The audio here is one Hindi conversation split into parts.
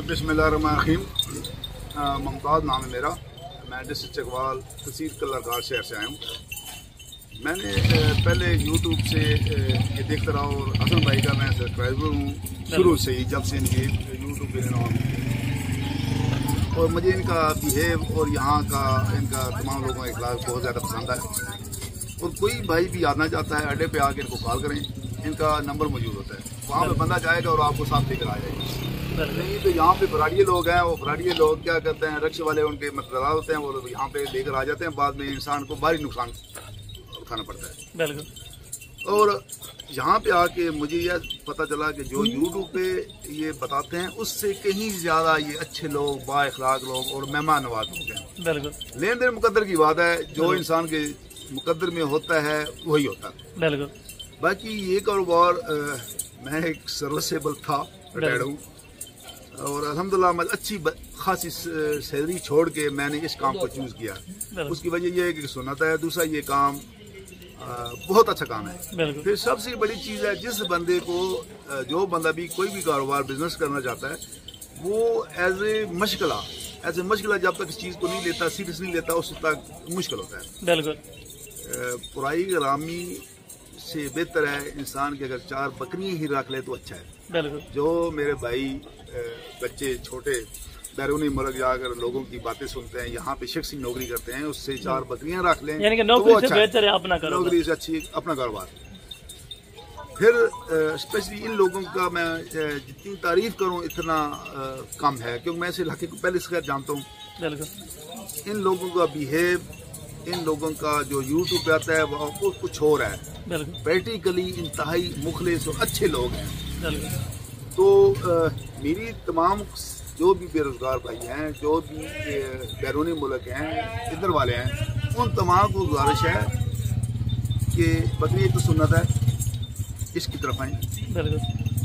बिस्मिल्लाहिर्रहमानिर्रहीम। मुमताज़ नाम है मेरा। मैं डिस्ट्रिक्ट चकवाल तहसील कल्लारघाट शहर से आया हूँ। मैंने पहले यूट्यूब से ये देखता रहा और हसन भाई का मैं सब्सक्राइबर हूँ शुरू से ही, जब से इनके यूट्यूब पे और मुझे इनका बिहेव और यहाँ का इनका तमाम लोगों का इखलाक बहुत ज़्यादा पसंद है। और कोई भाई भी आना चाहता है अड्डे पे आके इनको कॉल करें, इनका नंबर मौजूद होता है, वहाँ पे बंदा जाएगा और आपको साथ लेकर आ जाएगा। नहीं तो यहाँ पे फराडिये लोग हैं, वो फराडिये लोग क्या करते हैं, रक्शे वाले उनके मतलब होते हैं, वो लोग यहाँ पे लेकर आ जाते हैं, बाद में इंसान को भारी नुकसान उठाना पड़ता है। बिल्कुल। और यहाँ पे आके मुझे यह पता चला कि जो यूट्यूब पे ये बताते हैं उससे कहीं ज्यादा ये अच्छे लोग, बाइखलाक लोग और मेहमान नवाज लोग हैं। बिल्कुल। लेन देन मुकद्दर की बात है, जो इंसान के मुकद्दर में होता है वही होता है। बिल्कुल। बाकी ये कारोबार मैं एक सर्विसेबल था, रिटायर्ड हूँ और अल्हम्दुलिल्लाह मैं अच्छी खासी सैलरी छोड़ के मैंने इस काम को चूज किया। उसकी वजह यह है कि सुन्नत है, दूसरा ये काम बहुत अच्छा काम है। फिर सबसे बड़ी चीज़ है, जिस बंदे को जो बंदा भी कोई भी कारोबार बिजनेस करना चाहता है वो एज ए मशगला जब तक इस चीज़ को नहीं लेता, सीरियस नहीं लेता, उस तक मुश्किल होता है। बिल्कुल। पुराई गलामी से बेहतर है इंसान के अगर 4 बकरियां ही रख ले तो अच्छा है। बिल्कुल। जो मेरे भाई बच्चे छोटे बैरूनी मुल्क जाकर लोगों की बातें सुनते हैं, यहाँ पे शख्सी नौकरी करते हैं, उससे 4 बकरियां रख लें, यानी कि नौकरी से बेहतर है अपना कारोबार। नौकरी से अच्छी अपना कारोबार। फिर स्पेशली इन लोगों का मैं जितनी तारीफ करूँ इतना कम है, क्योंकि मैं इस इलाके को पहले से जानता हूँ। इन लोगों का बिहेव, इन लोगों का जो यूट्यूब पे आता है वो कुछ और है। प्रैक्टिकली इंतहाई मुखलिस और अच्छे लोग हैं। तो मेरी तमाम जो भी बेरोजगार भाई हैं, जो भी बैरूनी मुल्क हैं, इधर वाले हैं, उन तमाम को गुजारिश है कि बकरी तो सुन्नत है, इसकी तरफ आए।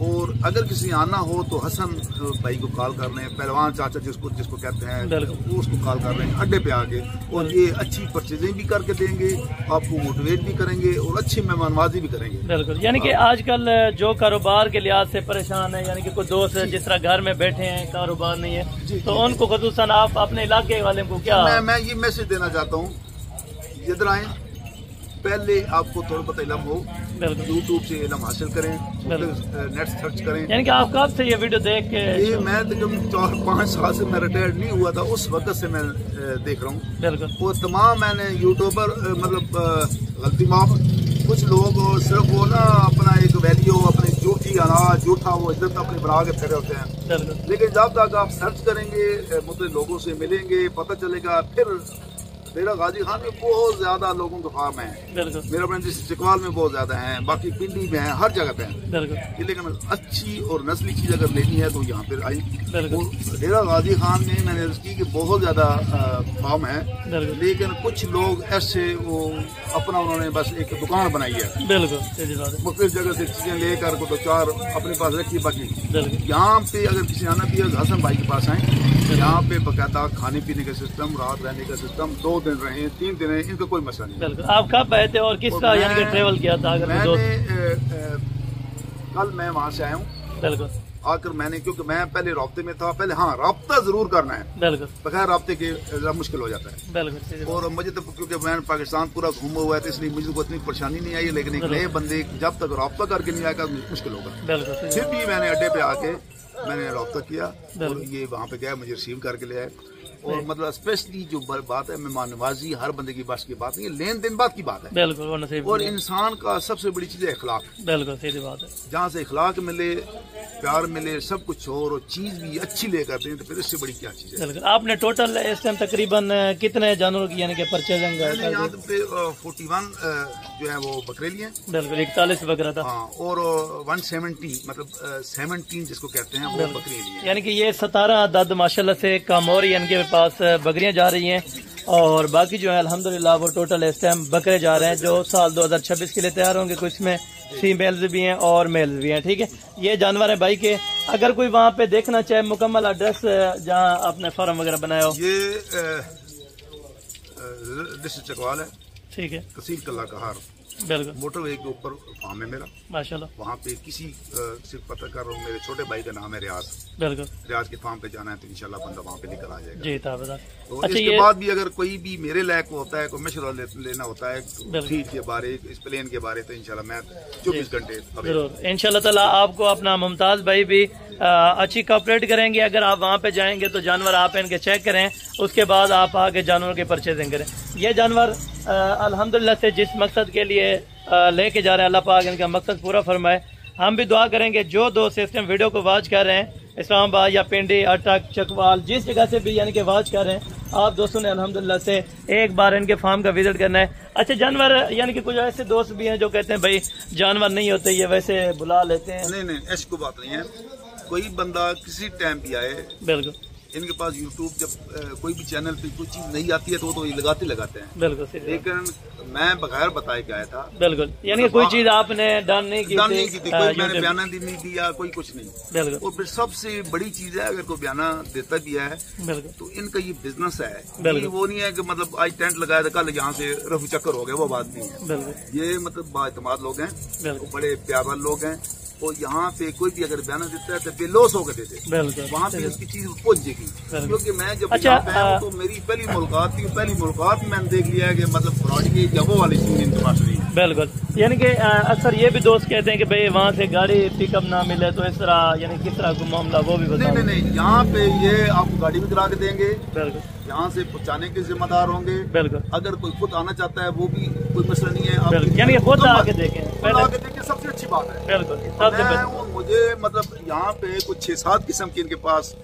और अगर किसी आना हो तो हसन भाई को कॉल कर लें, पहलवान चाचा जिसको कहते हैं, वो उसको कॉल कर लें अड्डे पे आके, और ये अच्छी परचेजिंग भी करके देंगे, आपको मोटिवेट भी करेंगे और अच्छी मेहमानवाजी भी करेंगे। बिल्कुल। यानी कि आजकल जो कारोबार के लिहाज से परेशान है, यानी कि कोई दोस्त जिस तरह घर में बैठे हैं, कारोबार नहीं है, तो उनको खुसूसन आप अपने इलाके वाले को क्या? मैं ये मैसेज देना चाहता हूँ, इधर आए, पहले आपको थोड़ा बहुत इल्म हो, यूट्यूब से इल्म हासिल करें, नेट सर्च करें। यानी कि आप कब से ये वीडियो देख के? ये मैं तकरीबन 4-5 साल से मैं रिटायर्ड नहीं हुआ था, उस वक्त से मैं देख रहा हूँ। वो तमाम मैंने यूट्यूबर मतलब गलती माफ, कुछ लोग सिर्फ वो ना अपना एक वैल्यू, अपने झूठी अनाज झूठा वो इज्जत अपने बना के फिरे होते हैं। लेकिन जब तक आप सर्च करेंगे, मुझे लोगों से मिलेंगे, पता चलेगा। फिर मेरा गाजी खान में बहुत ज्यादा लोगों के फार्म है, मेरा अपने चकवाल में बहुत ज्यादा है, बाकी पिंडी में है, हर जगह पे है। लेकिन अच्छी और नस्ली चीज अगर लेनी है तो यहाँ पे आई। मेरा गाजी खान में मैंने की कि बहुत ज्यादा फार्म है, लेकिन कुछ लोग ऐसे वो अपना उन्होंने बस एक दुकान बनाई है, मुख्तलिफ जगह से चीजें लेकर को तो 4 अपने पास रखी। बाकी यहाँ पे अगर किसी आना भी हसन भाई के पास आए, यहाँ पे बकायदा खाने पीने का सिस्टम, रात रहने का सिस्टम, 2 दिन रहे, 3 दिन रहे, इनका कोई मसला नहीं। आप कब आए थे और किस तरह यानी कि ट्रेवल किया था? अगर कल मैं वहाँ से आया हूँ। आकर मैंने, क्योंकि मैं पहले राब्ते में था, पहले हाँ राब्ता जरूर करना है, बगैर राब्ते के जरा मुश्किल हो जाता है। और मुझे तो क्योंकि मैं पाकिस्तान पूरा घूमा हुआ है तो इसलिए मुझे को इतनी परेशानी नहीं आई, लेकिन एक नए बंदे जब तक राब्ता करके नहीं आएगा मुश्किल होगा। फिर भी मैंने अड्डे पे आके मैंने रब्ता किया और ये वहाँ पे गया, मुझे रिसीव करके ले आए। और मतलब स्पेशली जो बात है मेहमान नवाजी, हर बंदे की बस की बात नहीं है, लेन देन बात की बात है। और इंसान का सबसे बड़ी चीज है इखलाक। सीधी बात है। जहाँ से इखलाक मिले, प्यार मिले, सब कुछ हो और चीज भी अच्छी लेकर दें तो फिर इससे बड़ी क्या चीज है। आपने टोटल इस टाइम तकरीबन कितने जानवरों की यानी कि परचेजिंग? यहाँ पे 41 जो है वो बकरे लिए, 41 बकरा था। हाँ, और 170 मतलब 17 जिसको कहते हैं वो बकरी लिए। यानी कि ये 17 अदद माशाल्लाह से कम और इनके पास बकरियां जा रही हैं, और बाकी जो है अल्हम्दुलिल्लाह वो टोटल इस टाइम बकरे जा रहे हैं जो साल 2026 के लिए तैयार होंगे। कुछ में फीमेल्स भी हैं और मेल्स भी हैं। ठीक है, ये जानवर है भाई के। अगर कोई वहाँ पे देखना चाहे, मुकम्मल एड्रेस जहाँ आपने फार्म वगैरह बनाया हो? ये डिस्ट्रिक्ट चकवाल है, ठीक है, तहसील कल्लारघाट बिल्कुल। मोटरवे के ऊपर फार्म है मेरा माशाल्लाह। वहाँ पे किसी सिर्फ पता कर रहा हूँ, मेरे छोटे भाई का नाम है रियाज। बिल्कुल। रियाज के फार्म पे जाना है तो इंशाल्लाह बंदा वहाँ पे निकल आ जाएगा। जी ताबेदार। तो अच्छा, इसके बाद भी अगर कोई भी मेरे लायक होता है, कोई मशवरा लेना होता है फीड के बारे, इस प्लेन के बारे, तो इंशाल्लाह मैं 24 घंटे जरूर इंशाल्लाह ताला आपको अपना मुमताज भाई भी अच्छी कॉपरेट करेंगे। अगर आप वहाँ पे जाएंगे तो जानवर आप इनके चेक करें, उसके बाद आप आगे जानवरों की परचेजिंग करें। ये जानवर अल्हम्दुलिल्लाह से जिस मकसद के लिए लेके जा रहे हैं, अल्लाह पाक इनका मकसद पूरा फरमाए। हम भी दुआ करेंगे जो दोस्त इस टाइम वीडियो को वॉच कर रहे हैं, इस्लामाबाद या पिंडी, अटक, चकवाल, जिस जगह से भी यानी कि वॉच कर रहे हैं, आप दोस्तों ने अल्हम्दुलिल्लाह से एक बार इनके फार्म का विजिट करना है। अच्छा, जानवर यानी कि कुछ ऐसे दोस्त भी हैं जो कहते हैं भाई जानवर नहीं होते, ये वैसे बुला लेते हैं। नहीं, ऐसी कोई बात नहीं है। कोई बंदा किसी टाइम भी आए, बिल्कुल, इनके पास यूट्यूब जब कोई भी चैनल पे कोई चीज नहीं आती है तो वो तो ये लगाते हैं। बिल्कुल। लेकिन मैं बगैर बताए के आया था। बिल्कुल, यानी कोई चीज आपने डन नहीं की थी, कोई मैंने बयाना नहीं दिया, कोई कुछ नहीं। बिल्कुल। और फिर सबसे बड़ी चीज है, अगर कोई बयाना देता भी है तो इनका ये बिजनेस है। वो नहीं है कि मतलब आज टेंट लगाया था कल यहाँ से रफू चक्कर हो गया, वो बात नहीं है। ये मतलब बाएतमाद लोग हैं, बड़े प्यार लोग हैं। और यहाँ पे कोई भी अगर बयाना देता है तो बेलोस होकर देते हैं, वहाँ पे उसकी चीज पहुंच जाएगी। क्योंकि मैं जब यहाँ पे आया तो मेरी पहली मुलाकात थी, पहली मुलाकात में मैंने देख लिया है कि मतलब फ्रॉड की जगह वाली चीज इनके पास नहीं है। बिल्कुल, यानी कि अक्सर ये भी दोस्त कहते हैं कि भाई वहाँ से गाड़ी पिकअप ना मिले तो इस तरह, यानी किस तरह का मामला, वो भी बताओ। नहीं, यहाँ पे ये आपको गाड़ी भी करा के देंगे। बिल्कुल। यहाँ से पहुँचाने के जिम्मेदार होंगे। बिल्कुल। अगर कोई खुद आना चाहता है वो भी कोई मसला नहीं है, यानी खुद आके देखें, सबसे अच्छी बात है। बिल्कुल। मुझे मतलब यहाँ पे कुछ 6-7 किस्म की इनके पास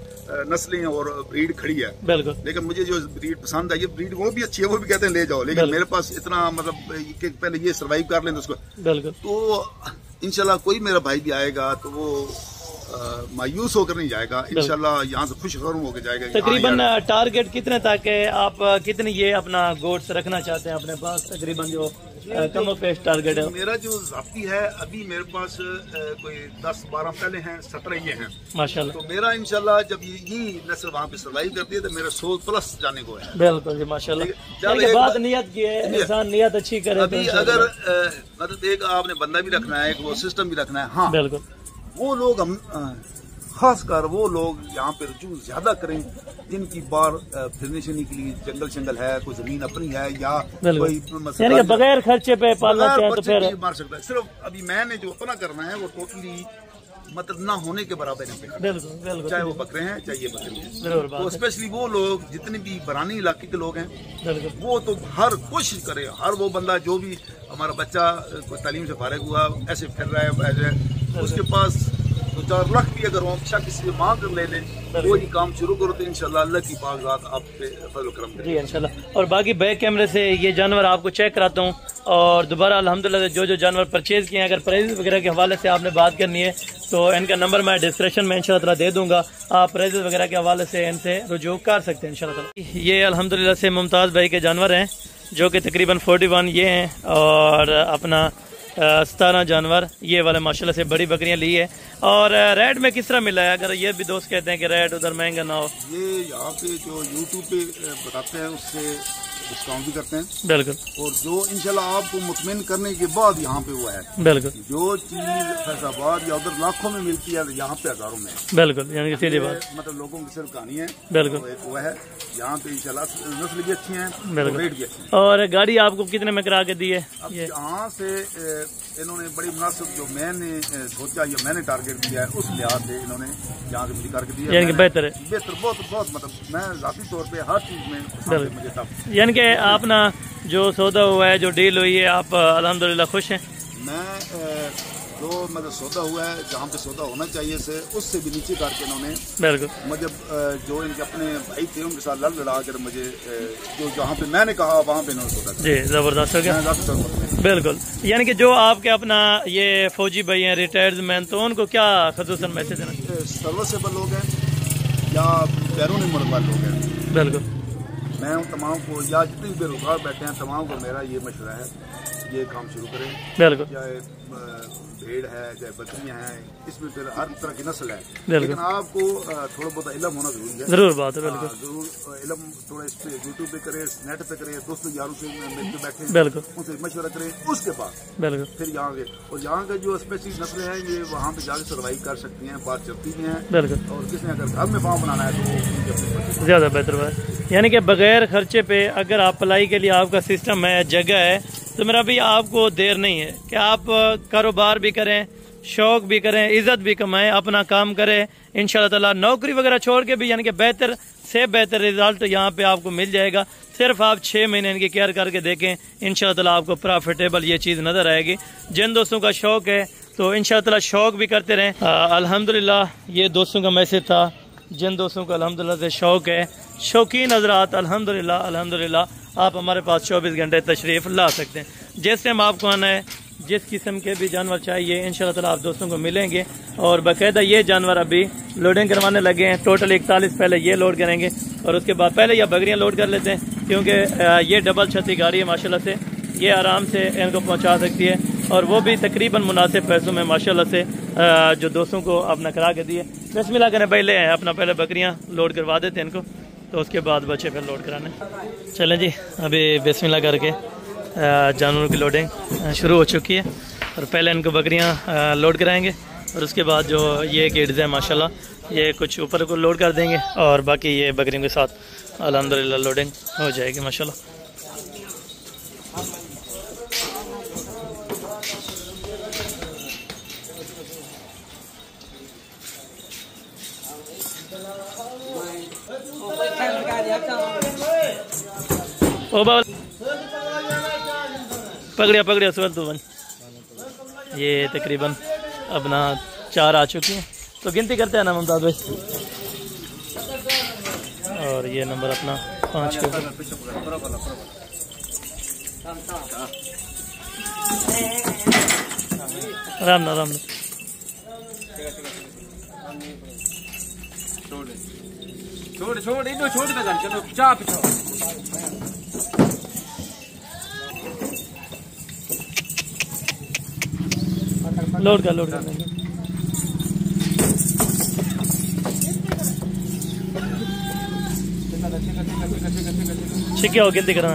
नस्लें और ब्रीड खड़ी है। बिल्कुल। लेकिन मुझे जो ब्रीड पसंद है, ये ब्रीड वो भी अच्छी है, वो भी कहते हैं ले जाओ, लेकिन मेरे पास इतना मतलब कि पहले ये सर्वाइव कर लें उसको। बिल्कुल। तो इंशाल्लाह कोई मेरा भाई भी आएगा तो वो मायूस होकर नहीं जाएगा, इंशाल्लाह यहाँ से खुश होकर जाएगा। तकरीबन टारगेट कितने तक है, आप कितने ये अपना गोट्स रखना चाहते हैं अपने पास? तकरीबन जो कम पेश टारगेट है मेरा जो जाती है, अभी मेरे पास कोई 10-12 पहले हैं, 17 ये हैं माशाल्लाह। तो मेरा इंशाल्लाह जब ये नस्ल वहाँ पे सर्वाइव करती है तो मेरा 100+ जाने को है। बिल्कुल जी माशाल्लाह। बात नियत की है, इंसान नियत अच्छी करे। अभी अगर मतलब एक आपने बंदा भी रखना है, एक वो सिस्टम भी रखना है। हाँ बिल्कुल। वो लोग हम खासकर वो लोग यहाँ पे रुझू ज्यादा करें जिनकी बार फिरने के लिए जंगल है, कोई जमीन अपनी है या कोई बगैर खर्चे पे पालना चाहे तो फिर मार सकता है। सिर्फ अभी मैंने जो अपना करना है वो टोटली मतलब ना होने के बराबर है। बिल्कुल। चाहे वो बकरे हैं चाहे ये बकरे हैं। तो स्पेशली वो लोग जितने भी बरानी इलाके के लोग हैं, वो तो हर कोशिश करे, हर वो बंदा जो भी हमारा बच्चा कोई तालीम से फारिग हुआ ऐसे फिर रहा है, ऐसे उसके पास 2-4 लाख भी अगर वो अच्छा किसी से मांग कर ले लें, वो ही काम शुरू करो तो इंशाल्लाह अल्लाह की पाक ज़ात आप पे फजल करम करेगी। जी इंशाल्लाह। और बाकी बैक कैमरे से ये जानवर आपको चेक कराता हूँ, और दोबारा अल्हम्दुलिल्लाह जो जानवर परचेज किए हैं, अगर प्राइस वगैरह के हवाले से आपने बात करनी है तो इनका नंबर मैं डिस्क्रिप्शन में इंशाल्लाह दे दूंगा, आप प्राइस वगैरह के हवाले से इनसे रुजू कर सकते हैं इंशाल्लाह। ये अल्हम्दुलिल्लाह से मुमताज़ भाई के जानवर हैं जो कि तकरीबन 41 ये हैं, और अपना 17 जानवर ये वाले माशाल्लाह से बड़ी बकरियां ली है। और रेट में किस तरह मिला है? अगर ये भी दोस्त कहते हैं कि रेट उधर महंगा ना हो, ये यहाँ पे जो यूट्यूब पे बताते हैं उससे डिस्काउंट भी करते हैं। बिल्कुल। और जो इंशाल्लाह आपको मुतमिन करने के बाद यहाँ पे हुआ है। बिल्कुल। जो चीज फैसलाबाद या उधर लाखों में मिलती है यहाँ पे हजारों में। बिल्कुल, यानी सीधी बात, मतलब लोगों की सिर्फ कहानी है। बिल्कुल। तो वो है यहाँ पे इंशाल्लाह नस्ल भी अच्छी है, रेट भी अच्छी है। और गाड़ी आपको कितने में करा के दी है? अब यहाँ से इन्होंने बड़ी मुनासिब जो मैंने सोचा या मैंने टारगेट दिया है उस लिहाज से इन्होंने यहाँ से मुझे करके दिया, यानी बेहतर है। बेहतर, बहुत मतलब मैं जाती तौर पे हर चीज में मुझे तब यानी कि आपना जो सौदा हुआ है, जो डील हुई है, आप अल्हम्दुलिल्लाह खुश हैं? मैं जो मतलब सौदा हुआ है, जहाँ पे सौदा होना चाहिए से उससे भी नीचे करके इन्होंने बिल्कुल मतलब जो इनके अपने भाई थे उनके साथ लड़ लड़ा कर मुझे जो जहाँ पे मैंने कहा वहाँ पे इन्होंने सौदा जी जबरदस्त हो गया। बिल्कुल, यानी कि जो आपके अपना ये फौजी भाई हैं, रिटायर्ड मैन, तो उनको क्या खसूसन मैसेज देना? सर्विसेबल लोग हैं या बैरून मुल्क वाले लोग हैं। बिल्कुल। मैं उन तमाम को या जितने बेरोजगार बैठे हैं तमाम को मेरा ये मशवरा है, ये काम शुरू करें। बिल्कुल। भेड़ है चाहे बकरियां हैं, इसमें फिर हर तरह की नस्ल है, लेकिन आपको थोड़ा बहुत इल्म होना जरूरी है। जरूर बात है, बिल्कुल जरूर इल्म थोड़ा इस पे यूट्यूब पे करे, नेट पे करे, दोस्तों यारों से मिलकर बैठे, बिल्कुल उनसे मशवरा करें, उसके बाद बिल्कुल फिर यहाँ के और यहाँ के जो स्पेसिफिक नस्लें हैं ये वहाँ पे जाके सर्वाइव कर सकती हैं, बात चलती भी हैं। बिल्कुल। और किसने अगर घर में फार्म बनाना है तो वो ज़्यादा बेहतर बात, यानी कि बगैर खर्चे पे अगर आप पलाई के लिए आपका सिस्टम है, जगह है, तो मेरा भी आपको देर नहीं है कि आप कारोबार भी करें, शौक भी करें, इज्जत भी कमाएं, अपना काम करें। इंशाल्लाह ताला नौकरी वगैरह छोड़ के भी यानी कि बेहतर से बेहतर रिजल्ट यहाँ पे आपको मिल जाएगा। सिर्फ आप 6 महीने इनकी केयर करके देखें, इंशाल्लाह ताला आपको प्रॉफिटेबल ये चीज़ नज़र आएगी। जिन दोस्तों का शौक है तो इंशाल्लाह ताला शौक भी करते रहें। अल्हम्दुलिल्लाह ये दोस्तों का मैसेज था, जिन दोस्तों को अल्हम्दुलिल्लाह से शौक है, शौकीन हज़रात, अल्हम्दुलिल्लाह अल्हम्दुलिल्लाह आप हमारे पास 24 घंटे तशरीफ़ ला सकते हैं। जिस टाइम आपको आना है, जिस किस्म के भी जानवर चाहिए, इंशाल्लाह ताला आप दोस्तों को मिलेंगे। और बाकायदा ये जानवर अभी लोडिंग करवाने लगे हैं, टोटल 41 पहले ये लोड करेंगे और उसके बाद पहले ये बकरियाँ लोड कर लेते हैं, क्योंकि ये डबल छती गाड़ी है माशाल्लाह से, ये आराम से इनको पहुँचा सकती है और वो भी तकरीबन मुनासिब पैसों में माशाल्लाह से जो दोस्तों को अपना करा के दिए। बिस्मिल्लाह करें भाई, ले आए अपना पहले बकरियाँ लोड करवा देते हैं इनको, तो उसके बाद बच्चे फिर लोड कराने। चलें जी, अभी बिस्मिल्लाह करके जानवरों की लोडिंग शुरू हो चुकी है और पहले इनको बकरियां लोड कराएंगे और उसके बाद जो ये किड्स है माशाल्लाह ये कुछ ऊपर को लोड कर देंगे और बाकी ये बकरियों के साथ अल्हम्दुलिल्लाह लोडिंग हो जाएगी माशाल्लाह। ओ बाबा पकड़िया पकड़िया सुबह तो बन, ये तकरीबन अपना 4 आ चुकी हैं, तो गिनती करते हैं ना मुमताज भाई। और ये नंबर अपना 5 के ऊपर। राम ना राम ना छोड़ छोड़ इधर छोड़ दे, चलो चाप पिछो लोड कर लोड कर ठीक है, हो गिनती करा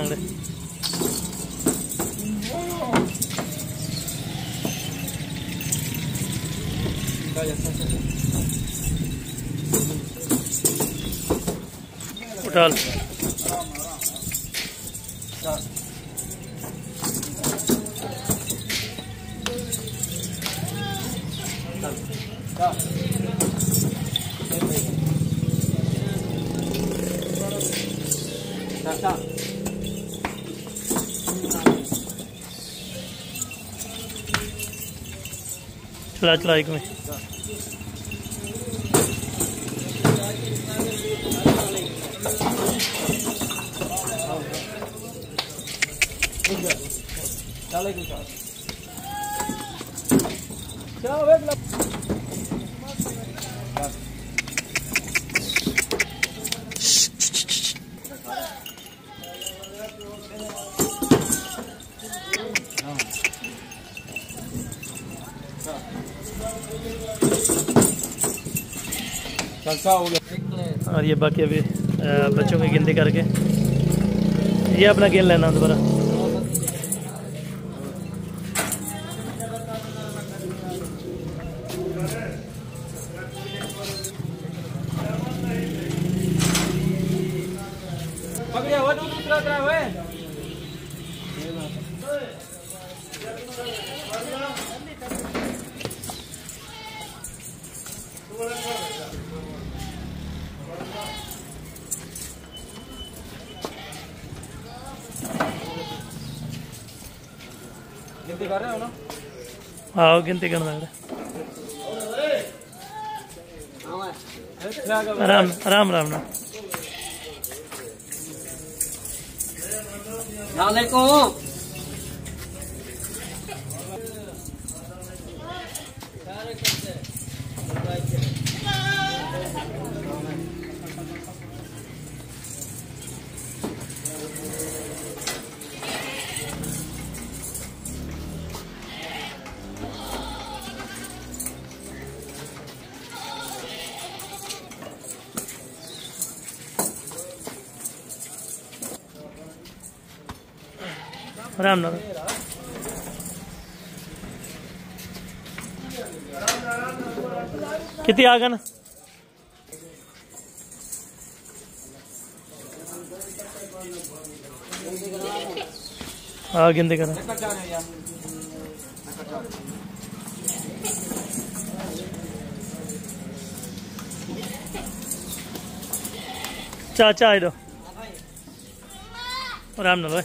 उठा चला चला एक में और ये बाकी अभी बच्चों की गिनती करके ये अपना गिन लेना दोबारा। गिनती कर रहे हो ना? हाँ गिनती करना है। राम राम राम ना आराम नाल कितनी आ गए ना गिनती करा चाचा दो आराम नाल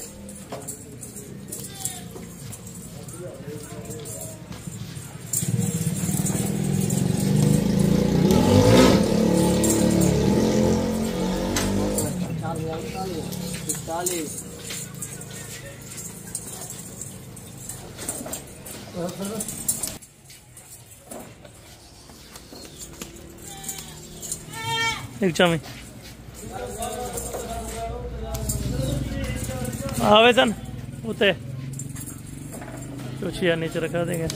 एक चामी आवेदन उते कुछ यार नीचे रखा देंगे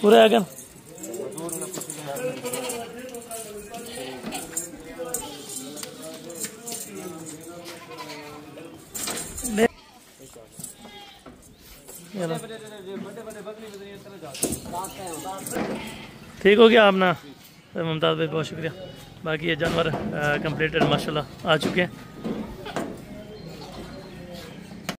पूरे आ गए ठीक हो गया आपना मुमताज़ भाई बहुत शुक्रिया। बाकी ये जानवर कंप्लीटेड माशाल्लाह आ चुके हैं।